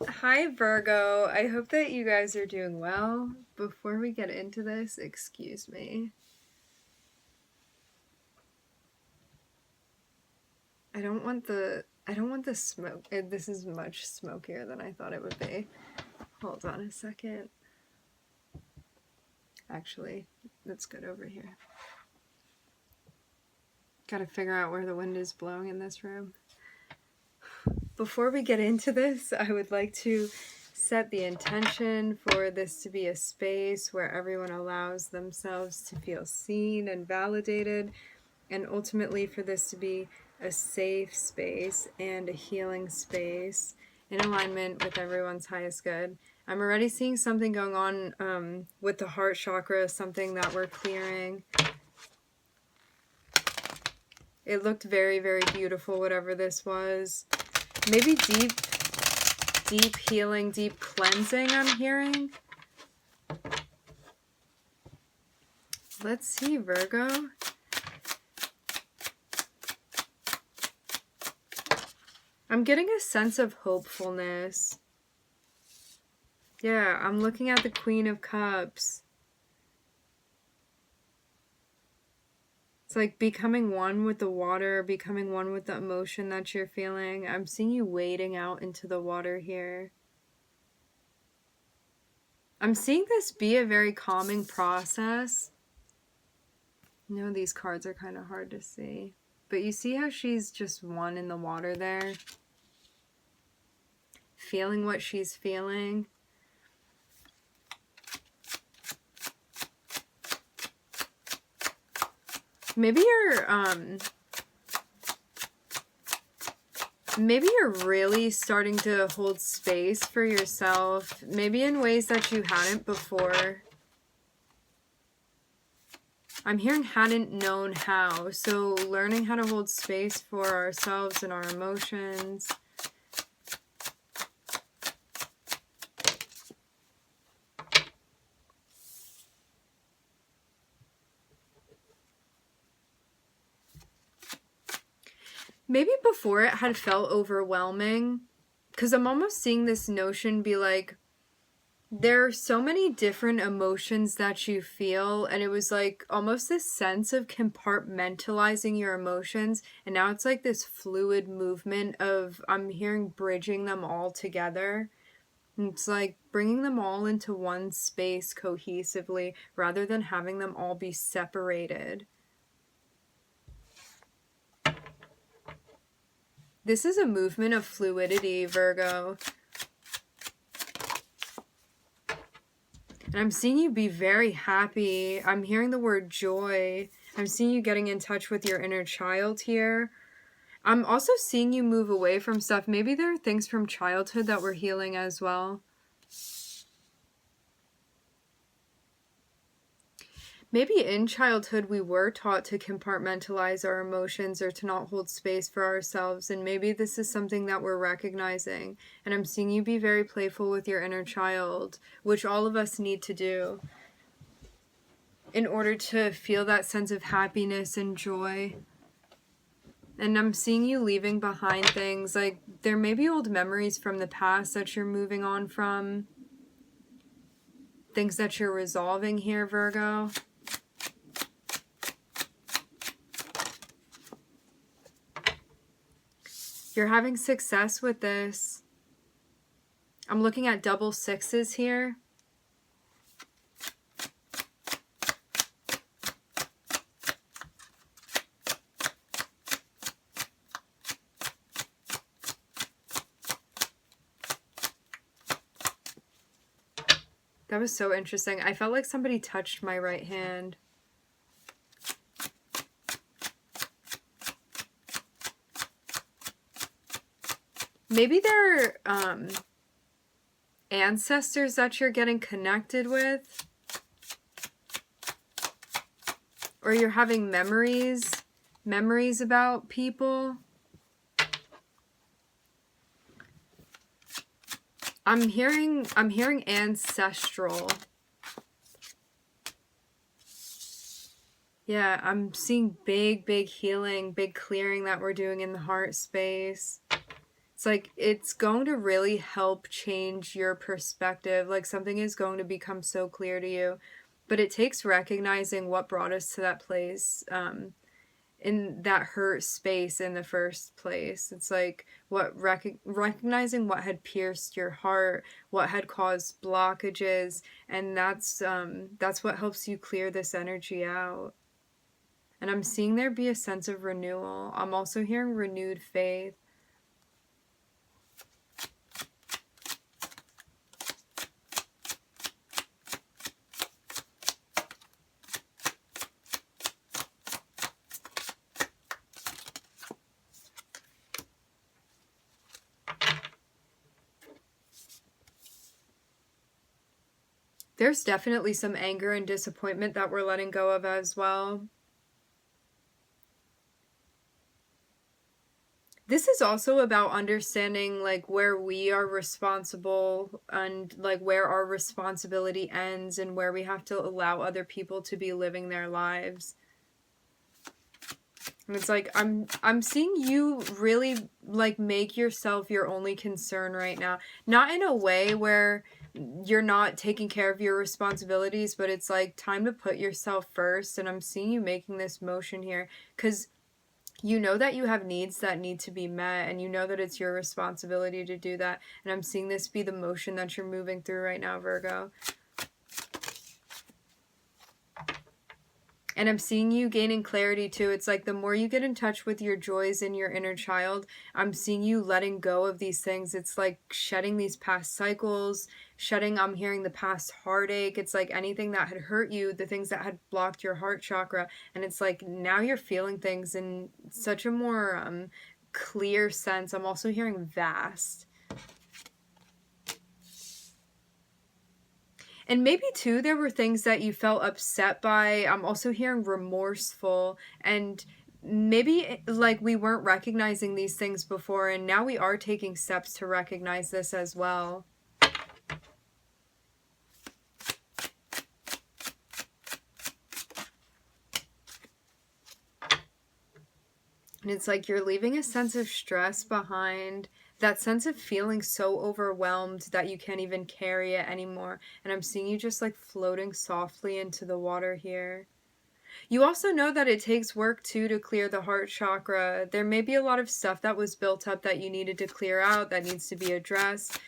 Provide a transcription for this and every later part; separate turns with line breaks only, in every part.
Hi, Virgo. I hope that you guys are doing well. Before we get into this, excuse me. I don't want the smoke. This is much smokier than I thought it would be. Hold on a second. Actually, that's good over here. Gotta figure out where the wind is blowing in this room. Before we get into this, I would like to set the intention for this to be a space where everyone allows themselves to feel seen and validated, and ultimately for this to be a safe space and a healing space in alignment with everyone's highest good. I'm already seeing something going on with the heart chakra, something that we're clearing. It looked very, very beautiful, whatever this was. Maybe deep healing, deep cleansing I'm hearing. Let's see, Virgo. I'm getting a sense of hopefulness. Yeah, I'm looking at the Queen of Cups. It's like becoming one with the water, becoming one with the emotion that you're feeling. I'm seeing you wading out into the water here. I'm seeing this be a very calming process. I know these cards are kind of hard to see, but you see how she's just one in the water there? Feeling what she's feeling. Maybe you're really starting to hold space for yourself, maybe in ways that you hadn't before. I'm hearing hadn't known how, so learning how to hold space for ourselves and our emotions. Maybe before it had felt overwhelming, because I'm almost seeing this notion be like, there are so many different emotions that you feel, and it was like almost this sense of compartmentalizing your emotions, and now it's like this fluid movement of, I'm hearing bridging them all together. It's like bringing them all into one space cohesively rather than having them all be separated. This is a movement of fluidity, Virgo. And I'm seeing you be very happy. I'm hearing the word joy. I'm seeing you getting in touch with your inner child here. I'm also seeing you move away from stuff. Maybe there are things from childhood that we're healing as well. Maybe in childhood we were taught to compartmentalize our emotions or to not hold space for ourselves, and maybe this is something that we're recognizing. And I'm seeing you be very playful with your inner child, which all of us need to do in order to feel that sense of happiness and joy. And I'm seeing you leaving behind things, like there may be old memories from the past that you're moving on from, things that you're resolving here, Virgo. You're having success with this. I'm looking at double sixes here. That was so interesting. I felt like somebody touched my right hand. Maybe they're ancestors that you're getting connected with. Or you're having memories about people. I'm hearing ancestral. Yeah, I'm seeing big healing, big clearing that we're doing in the heart space. It's It's like it's going to really help change your perspective. Like something is going to become so clear to you. But it takes recognizing what brought us to that place, in that hurt space in the first place. It's like recognizing what had pierced your heart, what had caused blockages, and that's what helps you clear this energy out. And I'm seeing there be a sense of renewal. I'm also hearing renewed faith. There's definitely some anger and disappointment that we're letting go of as well. This is also about understanding like where we are responsible and like where our responsibility ends and where we have to allow other people to be living their lives. And it's like I'm seeing you really like make yourself your only concern right now. Not in a way where you're not taking care of your responsibilities, but it's like time to put yourself first. And I'm seeing you making this motion here because you know that you have needs that need to be met, and you know that it's your responsibility to do that. And I'm seeing this be the motion that you're moving through right now, Virgo. And I'm seeing you gaining clarity too. It's like the more you get in touch with your joys and your inner child, I'm seeing you letting go of these things. It's like shedding these past cycles, I'm hearing the past heartache. It's like anything that had hurt you, the things that had blocked your heart chakra. And it's like now you're feeling things in such a more clear sense. I'm also hearing vast. And maybe too, there were things that you felt upset by. I'm also hearing remorseful, and maybe like we weren't recognizing these things before, and now we are taking steps to recognize this as well. And it's like you're leaving a sense of stress behind, that sense of feeling so overwhelmed that you can't even carry it anymore. And I'm seeing you just like floating softly into the water here. You also know that it takes work too to clear the heart chakra. There may be a lot of stuff that was built up that you needed to clear out, that needs to be addressed.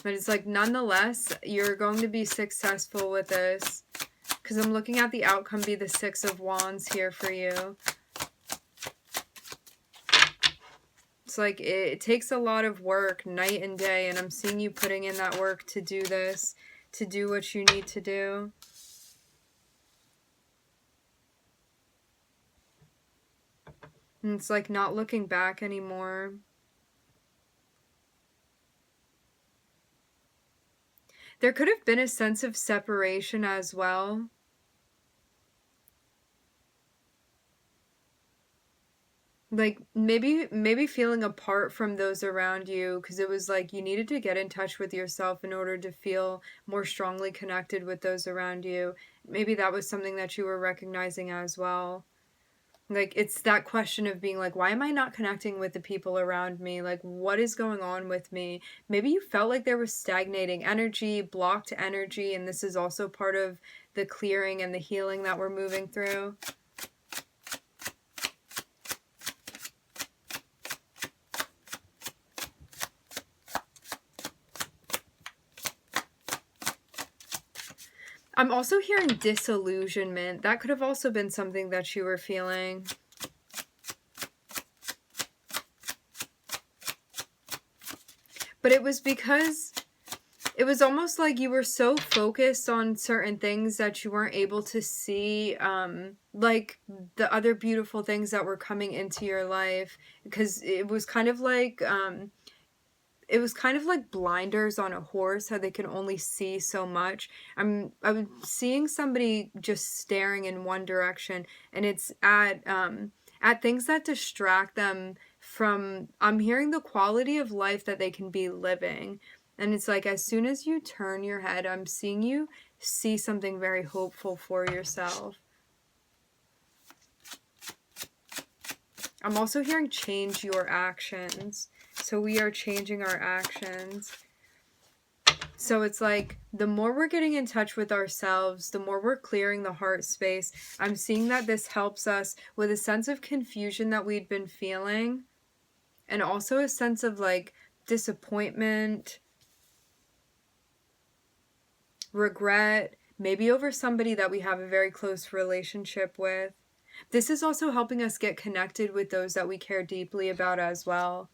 But it's like nonetheless, you're going to be successful with this. Because I'm looking at the outcome be the Six of Wands here for you. It's like it takes a lot of work night and day, and I'm seeing you putting in that work to do this, to do what you need to do. And it's like not looking back anymore. There could have been a sense of separation as well. Like maybe feeling apart from those around you, because it was like you needed to get in touch with yourself in order to feel more strongly connected with those around you. Maybe that was something that you were recognizing as well. Like it's that question of being like, why am I not connecting with the people around me? Like what is going on with me? Maybe you felt like there was stagnating energy, blocked energy, and this is also part of the clearing and the healing that we're moving through. I'm also hearing disillusionment. That could have also been something that you were feeling. But it was because it was almost like you were so focused on certain things that you weren't able to see like the other beautiful things that were coming into your life. Because it was kind of like blinders on a horse, how they can only see so much. I'm seeing somebody just staring in one direction, and it's at things that distract them from, I'm hearing the quality of life that they can be living. And it's like as soon as you turn your head, I'm seeing you see something very hopeful for yourself. I'm also hearing change your actions. So we are changing our actions. So it's like the more we're getting in touch with ourselves, the more we're clearing the heart space. I'm seeing that this helps us with a sense of confusion that we'd been feeling, and also a sense of like disappointment, regret, maybe over somebody that we have a very close relationship with. This is also helping us get connected with those that we care deeply about as well.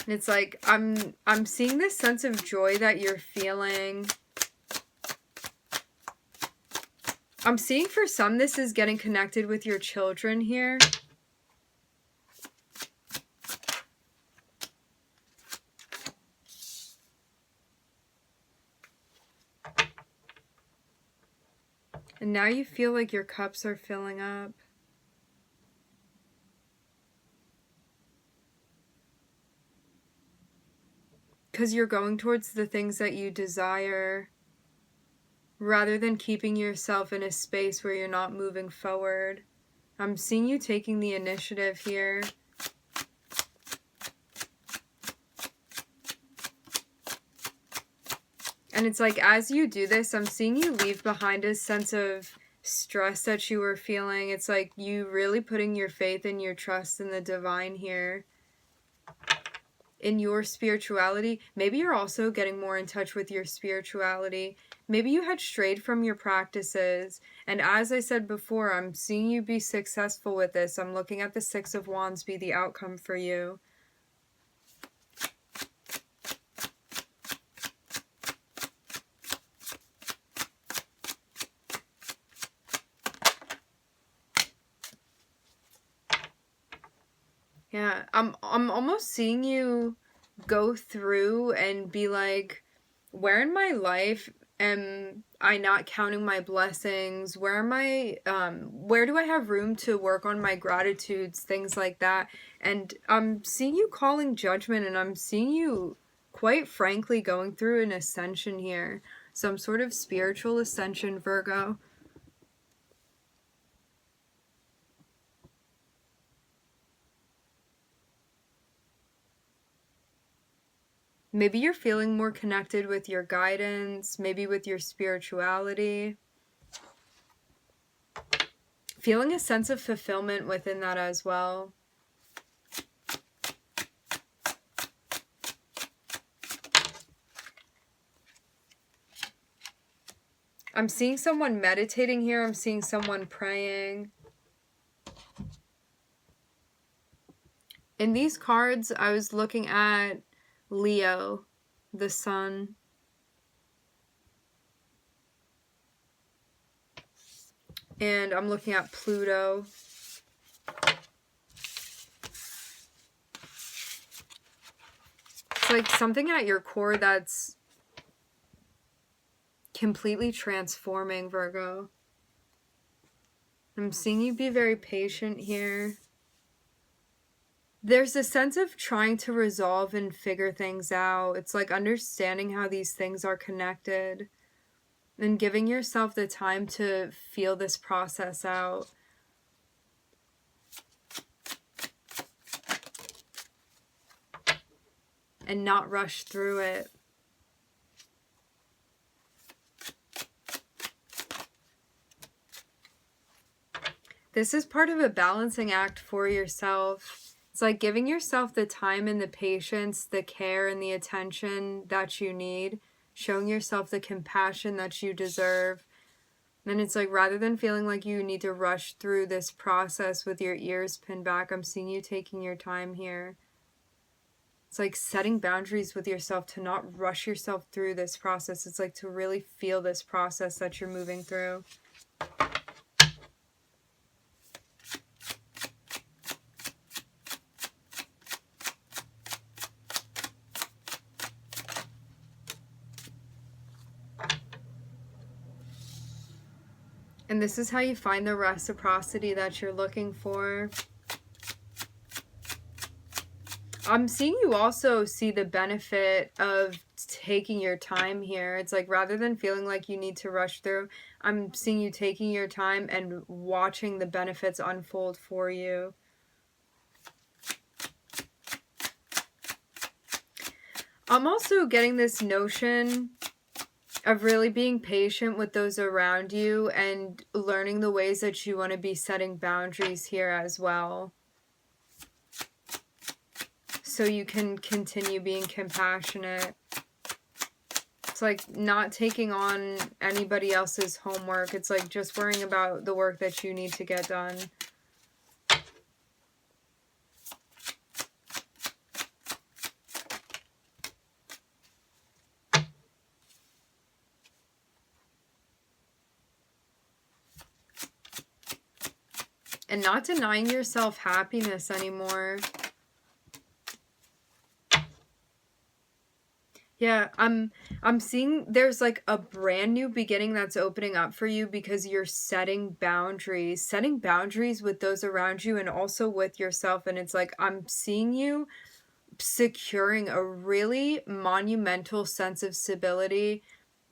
And it's like I'm seeing this sense of joy that you're feeling. I'm seeing for some this is getting connected with your children here. And now you feel like your cups are filling up. Because you're going towards the things that you desire, rather than keeping yourself in a space where you're not moving forward. I'm seeing you taking the initiative here. And it's like, as you do this, I'm seeing you leave behind a sense of stress that you were feeling. It's like you really putting your faith and your trust in the divine here. In your spirituality. Maybe you're also getting more in touch with your spirituality. Maybe you had strayed from your practices. And as I said before, I'm seeing you be successful with this. I'm looking at the Six of Wands be the outcome for you. Yeah, I'm almost seeing you go through and be like, where in my life am I not counting my blessings? Where am I, where do I have room to work on my gratitudes, things like that? And I'm seeing you calling judgment, and I'm seeing you, quite frankly, going through an ascension here. Some sort of spiritual ascension, Virgo. Maybe you're feeling more connected with your guidance, maybe with your spirituality. Feeling a sense of fulfillment within that as well. I'm seeing someone meditating here. I'm seeing someone praying. In these cards, I was looking at Leo, the sun. And I'm looking at Pluto. It's like something at your core that's completely transforming, Virgo. I'm seeing you be very patient here. There's a sense of trying to resolve and figure things out. It's like understanding how these things are connected and giving yourself the time to feel this process out. And not rush through it. This is part of a balancing act for yourself. It's like giving yourself the time and the patience, the care and the attention that you need, showing yourself the compassion that you deserve. And it's like, rather than feeling like you need to rush through this process with your ears pinned back, I'm seeing you taking your time here. It's like setting boundaries with yourself to not rush yourself through this process. It's like to really feel this process that you're moving through. And this is how you find the reciprocity that you're looking for. I'm seeing you also see the benefit of taking your time here. It's like, rather than feeling like you need to rush through, I'm seeing you taking your time and watching the benefits unfold for you. I'm also getting this notion of really being patient with those around you and learning the ways that you want to be setting boundaries here as well. So you can continue being compassionate. It's like not taking on anybody else's homework. It's like just worrying about the work that you need to get done. And not denying yourself happiness anymore. Yeah, I'm seeing there's like a brand new beginning that's opening up for you because you're setting boundaries with those around you and also with yourself. And it's like I'm seeing you securing a really monumental sense of stability,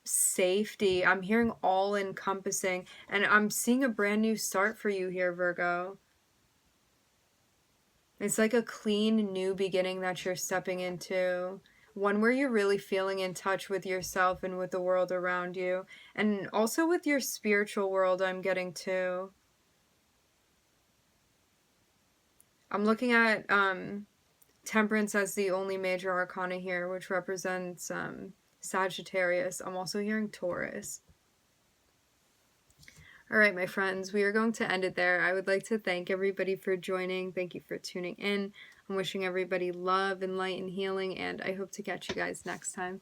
safety. I'm hearing all encompassing, and I'm seeing a brand new start for you here, Virgo. It's like a clean new beginning that you're stepping into. One where you're really feeling in touch with yourself and with the world around you. And also with your spiritual world, I'm getting too. I'm looking at Temperance as the only major arcana here, which represents Sagittarius. I'm also hearing Taurus. All right, my friends, we are going to end it there. I would like to thank everybody for joining. Thank you for tuning in. I'm wishing everybody love and light and healing, and I hope to catch you guys next time.